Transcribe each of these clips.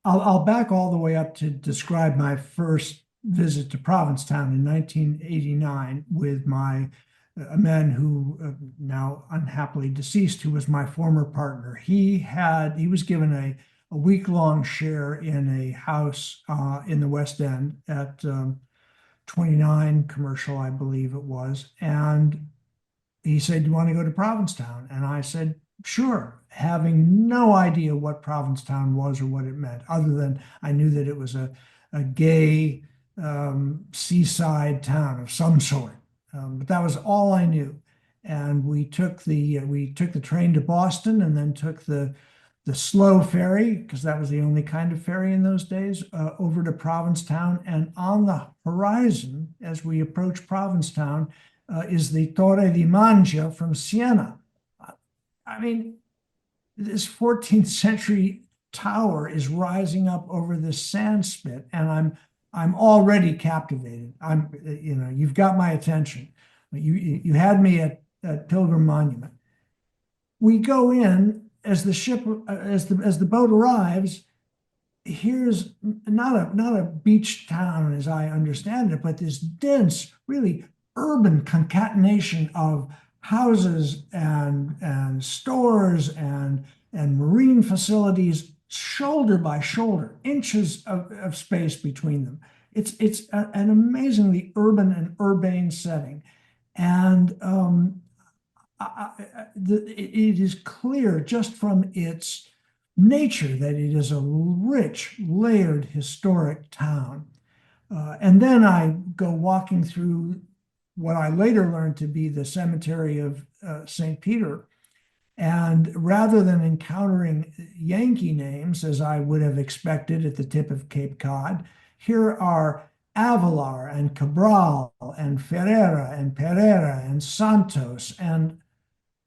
I'll back all the way up to describe my first visit to Provincetown in 1989 with a man who now unhappily deceased, who was my former partner. He was given a week-long share in a house in the West End at 29 Commercial, I believe it was. And he said, "Do you want to go to Provincetown?" And I said, "Sure," having no idea what Provincetown was or what it meant, other than I knew that it was a gay seaside town of some sort. But that was all I knew. And we took the train to Boston, and then took the slow ferry, because that was the only kind of ferry in those days, over to Provincetown. And on the horizon, as we approach Provincetown, is the Torre di Mangia from Siena. I mean, this 14th century tower is rising up over this sand spit, and I'm already captivated. You've got my attention. You had me at Pilgrim Monument. We go in as the boat arrives. Here's not a beach town as I understand it, but this dense, really urban concatenation of houses and stores and marine facilities, shoulder by shoulder, inches of space between them. It's an amazingly urban and urbane setting. And it is clear just from its nature that it is a rich, layered, historic town. And then I go walking through what I later learned to be the cemetery of St. Peter. And rather than encountering Yankee names, as I would have expected at the tip of Cape Cod, here are Avalar and Cabral and Ferreira and Pereira and Santos. And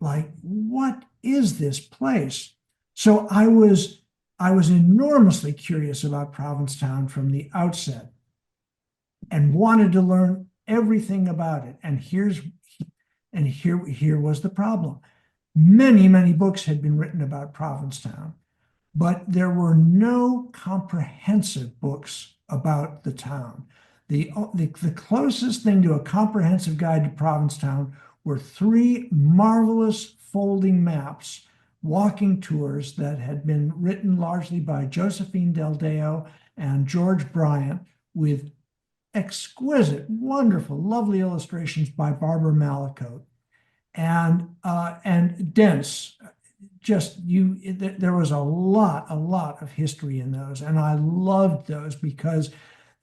like, what is this place? So I was enormously curious about Provincetown from the outset and wanted to learn everything about it. And here was the problem. Many books had been written about Provincetown, but there were no comprehensive books about the town. The closest thing to a comprehensive guide to Provincetown were three marvelous folding maps, walking tours that had been written largely by Josephine Del Deo and George Bryant, with exquisite, wonderful, lovely illustrations by Barbara Malakote, and dense. There was a lot of history in those, and I loved those because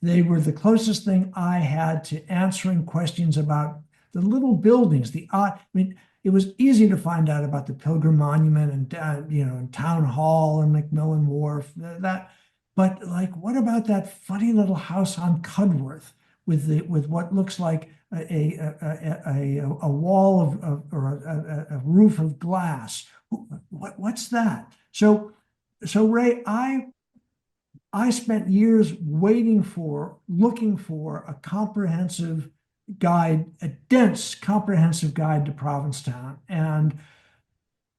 they were the closest thing I had to answering questions about the little buildings. It was easy to find out about the Pilgrim Monument and Town Hall and Macmillan Wharf. But like, what about that funny little house on Cudworth with what looks like a wall or a roof of glass? What's that? So Ray, I spent years looking for a comprehensive guide, a dense, comprehensive guide to Provincetown, and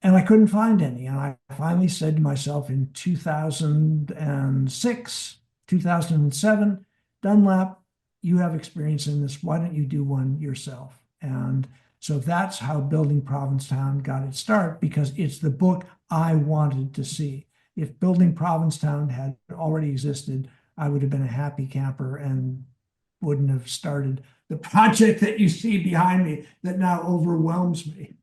I couldn't find any. And I finally said to myself in 2006, 2007, Dunlap, you have experience in this. Why don't you do one yourself? And so that's how Building Provincetown got its start, because it's the book I wanted to see. If Building Provincetown had already existed, I would have been a happy camper and wouldn't have started the project that you see behind me that now overwhelms me.